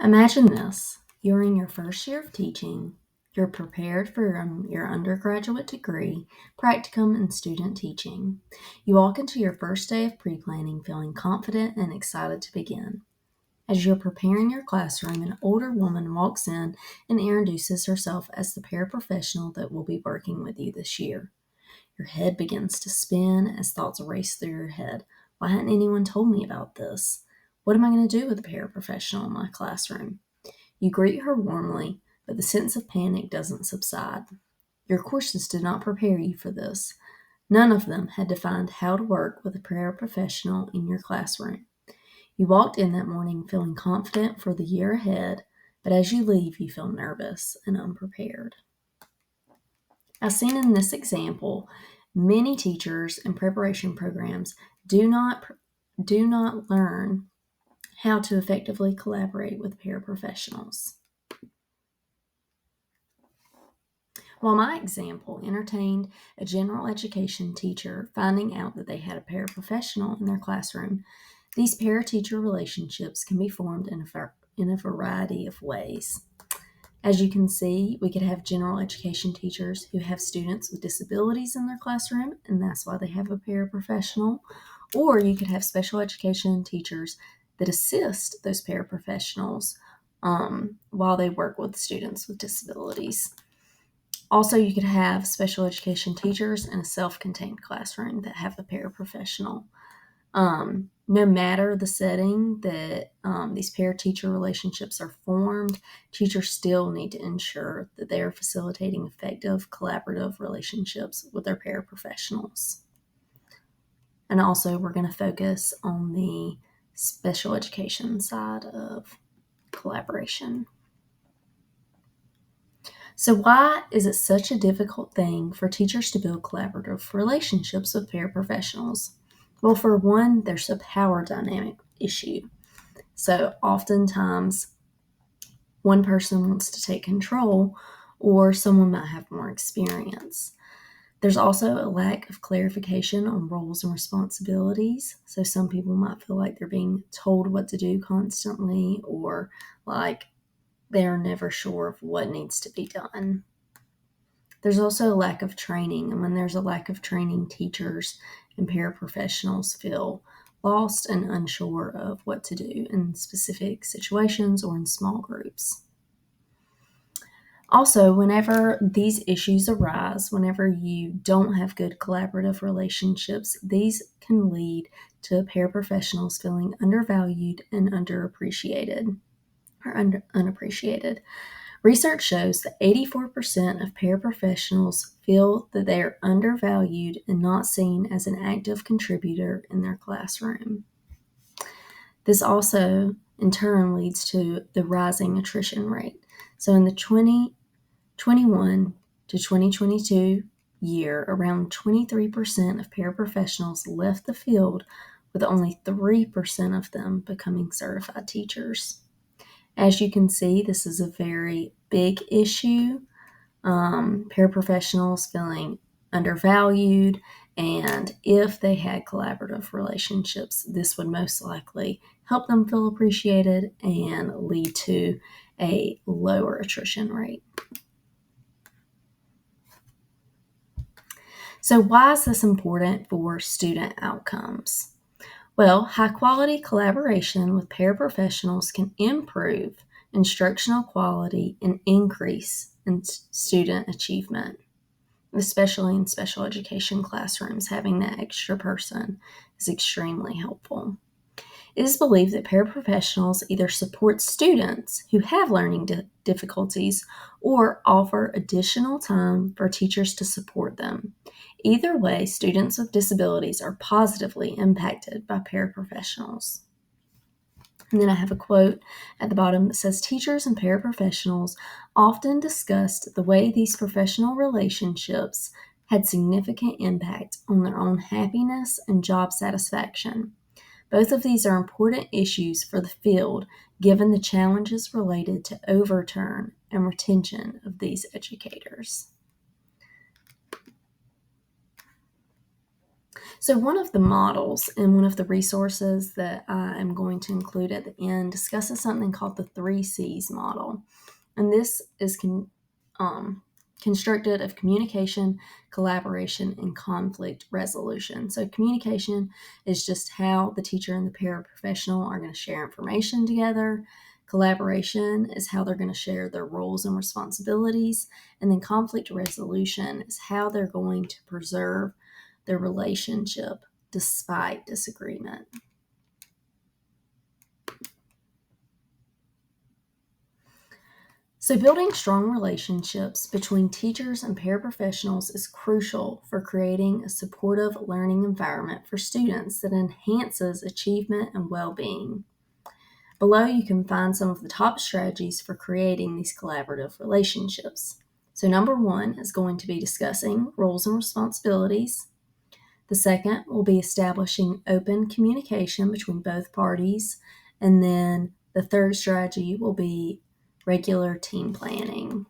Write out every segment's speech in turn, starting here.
Imagine this. You're in your first year of teaching. You're prepared for your undergraduate degree, practicum, and student teaching. You walk into your first day of pre-planning feeling confident and excited to begin. As you're preparing your classroom, an older woman walks in and introduces herself as the paraprofessional that will be working with you this year. Your head begins to spin as thoughts race through your head. Why hadn't anyone told me about this? What am I going to do with a paraprofessional in my classroom? You greet her warmly, but the sense of panic doesn't subside. Your courses did not prepare you for this. None of them had defined how to work with a paraprofessional in your classroom. You walked in that morning feeling confident for the year ahead, but as you leave, you feel nervous and unprepared. As seen in this example, many teachers in preparation programs do not learn how to effectively collaborate with paraprofessionals. While my example entertained a general education teacher finding out that they had a paraprofessional in their classroom, these para-teacher relationships can be formed in a variety of ways. As you can see, we could have general education teachers who have students with disabilities in their classroom, and that's why they have a paraprofessional. Or you could have special education teachers that assist those paraprofessionals while they work with students with disabilities. Also, you could have special education teachers in a self-contained classroom that have a paraprofessional. No matter the setting that these pair-teacher relationships are formed, teachers still need to ensure that they are facilitating effective collaborative relationships with their paraprofessionals. And also, we're going to focus on the special education side of collaboration. So why is it such a difficult thing for teachers to build collaborative relationships with paraprofessionals? Well, for one, there's a power dynamic issue. So oftentimes, one person wants to take control, or someone might have more experience. There's also a lack of clarification on roles and responsibilities. So some people might feel like they're being told what to do constantly, or like they're never sure of what needs to be done. There's also a lack of training, and when there's a lack of training, teachers and paraprofessionals feel lost and unsure of what to do in specific situations or in small groups. Also, whenever these issues arise, whenever you don't have good collaborative relationships, these can lead to paraprofessionals feeling undervalued and underappreciated or unappreciated. Research shows that 84% of paraprofessionals feel that they are undervalued and not seen as an active contributor in their classroom. This also, in turn, leads to the rising attrition rate. So in the 2021 to 2022 year, around 23% of paraprofessionals left the field, with only 3% of them becoming certified teachers. As you can see, this is a very big issue. Paraprofessionals feeling undervalued, and if they had collaborative relationships, this would most likely help them feel appreciated and lead to a lower attrition rate. So why is this important for student outcomes? Well, high-quality collaboration with paraprofessionals can improve instructional quality and increase in student achievement, especially in special education classrooms. Having that extra person is extremely helpful. It is believed that paraprofessionals either support students who have learning difficulties or offer additional time for teachers to support them. Either way, students with disabilities are positively impacted by paraprofessionals. And then I have a quote at the bottom that says, teachers and paraprofessionals often discussed the way these professional relationships had significant impact on their own happiness and job satisfaction. Both of these are important issues for the field, given the challenges related to overturn and retention of these educators. So one of the models and one of the resources that I am going to include at the end discusses something called the 3Cs model. And this is constructed of communication, collaboration, and conflict resolution. So communication is just how the teacher and the paraprofessional are going to share information together. Collaboration is how they're going to share their roles and responsibilities. And then conflict resolution is how they're going to preserve their relationship despite disagreement. So, building strong relationships between teachers and paraprofessionals is crucial for creating a supportive learning environment for students that enhances achievement and well being. Below, you can find some of the top strategies for creating these collaborative relationships. So, number one is going to be discussing roles and responsibilities. The second will be establishing open communication between both parties. And then the third strategy will be regular team planning.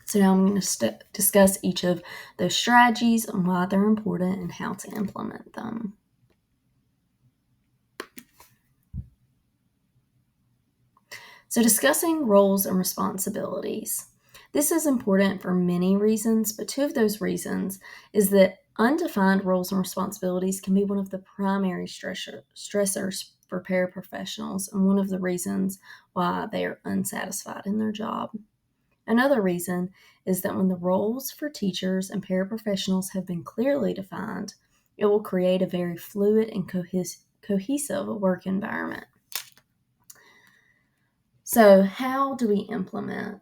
So now I'm going to discuss each of those strategies and why they're important and how to implement them. So discussing roles and responsibilities. This is important for many reasons, but two of those reasons is that undefined roles and responsibilities can be one of the primary stressors for paraprofessionals and one of the reasons why they are unsatisfied in their job. Another reason is that when the roles for teachers and paraprofessionals have been clearly defined, it will create a very fluid and cohesive work environment. So, how do we implement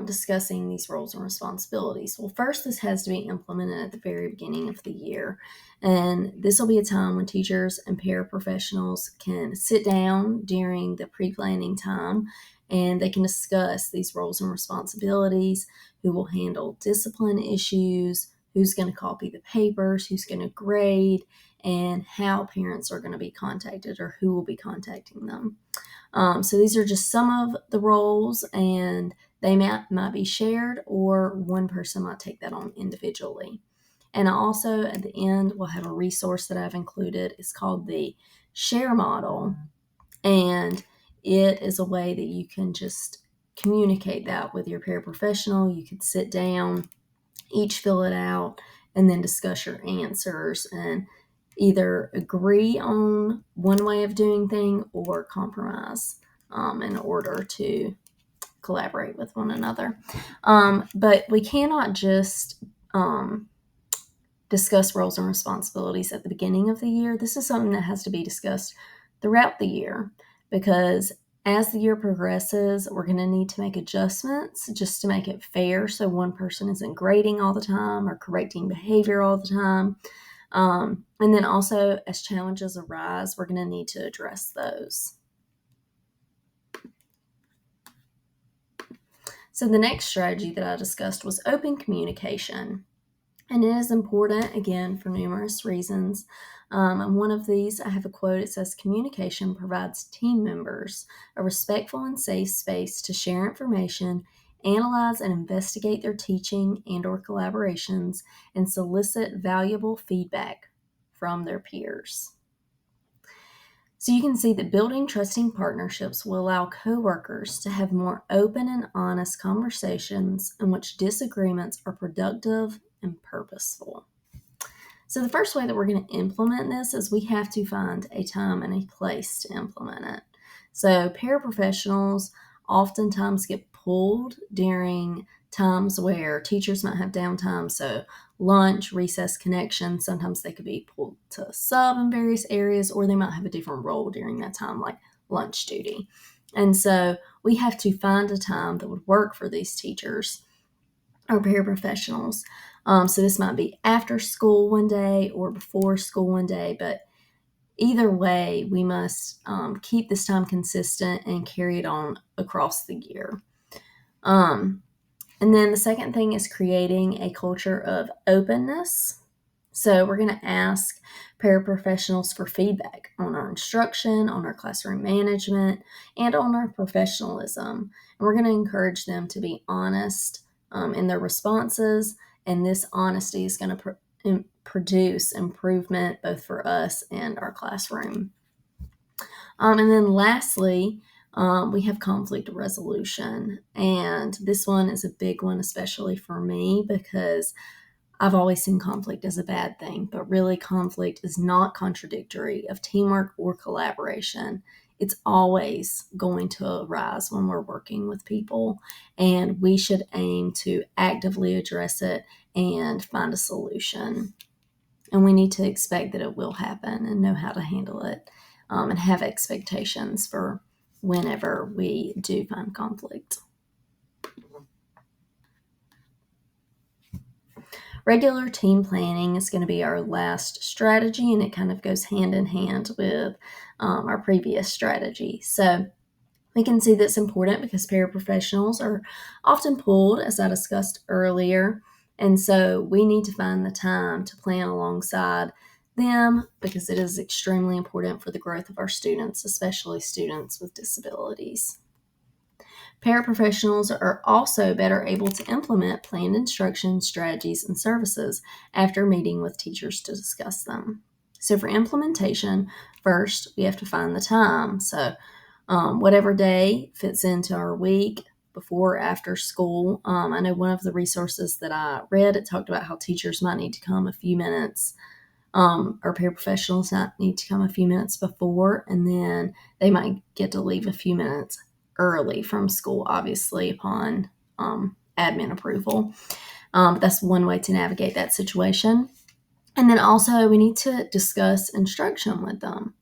discussing these roles and responsibilities? Well, first, this has to be implemented at the very beginning of the year. And this will be a time when teachers and paraprofessionals can sit down during the pre-planning time and they can discuss these roles and responsibilities, who will handle discipline issues, who's going to copy the papers, who's going to grade, and how parents are going to be contacted or who will be contacting them. So these are just some of the roles, and they might be shared, or one person might take that on individually. And also at the end, we'll have a resource that I've included. It's called the Share Model, and it is a way that you can just communicate that with your paraprofessional. You could sit down, each fill it out, and then discuss your answers and either agree on one way of doing things or compromise in order to collaborate with one another. But we cannot just discuss roles and responsibilities at the beginning of the year. This is something that has to be discussed throughout the year, because as the year progresses, we're going to need to make adjustments just to make it fair, so one person isn't grading all the time or correcting behavior all the time. And then also, as challenges arise, we're going to need to address those. So the next strategy that I discussed was open communication. And it is important, again, for numerous reasons. And one of these, I have a quote. It says, "Communication provides team members a respectful and safe space to share information, analyze and investigate their teaching and or collaborations, and solicit valuable feedback from their peers." So you can see that building trusting partnerships will allow coworkers to have more open and honest conversations in which disagreements are productive and purposeful. So the first way that we're going to implement this is we have to find a time and a place to implement it. So paraprofessionals oftentimes get pulled during times where teachers might have downtime. So lunch, recess, connection, sometimes they could be pulled to sub in various areas, or they might have a different role during that time, like lunch duty. And so we have to find a time that would work for these teachers or paraprofessionals. So this might be after school one day or before school one day, but either way, we must keep this time consistent and carry it on across the year. And then the second thing is creating a culture of openness. So we're going to ask paraprofessionals for feedback on our instruction, on our classroom management, and on our professionalism. And we're going to encourage them to be honest in their responses and this honesty is going to produce improvement both for us and our classroom. And then lastly, we have conflict resolution. And this one is a big one, especially for me, because I've always seen conflict as a bad thing, but really conflict is not contradictory of teamwork or collaboration. It's always going to arise when we're working with people, and we should aim to actively address it and find a solution. And we need to expect that it will happen and know how to handle it, and have expectations for whenever we do find conflict. Regular team planning is going to be our last strategy, and it kind of goes hand in hand with our previous strategy. So we can see that's important because paraprofessionals are often pulled, as I discussed earlier, and so we need to find the time to plan alongside them because it is extremely important for the growth of our students, especially students with disabilities. Paraprofessionals are also better able to implement planned instruction, strategies, and services after meeting with teachers to discuss them. So, for implementation, first we have to find the time. So, whatever day fits into our week, before or after school. I know one of the resources that I read, it talked about how teachers might need to come a few minutes, or paraprofessionals might need to come a few minutes before, and then they might get to leave a few minutes early from school, obviously upon admin approval. That's one way to navigate that situation. And then also we need to discuss instruction with them.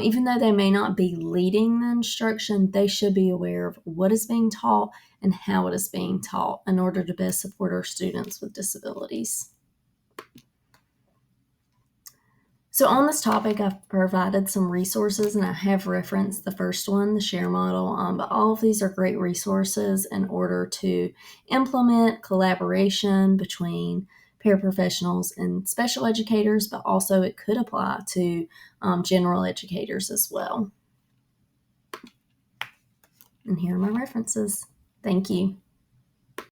Even though they may not be leading the instruction, they should be aware of what is being taught and how it is being taught in order to best support our students with disabilities. So on this topic, I've provided some resources, and I have referenced the first one, the SHARE model, but all of these are great resources in order to implement collaboration between paraprofessionals and special educators, but also it could apply to general educators as well. And here are my references. Thank you.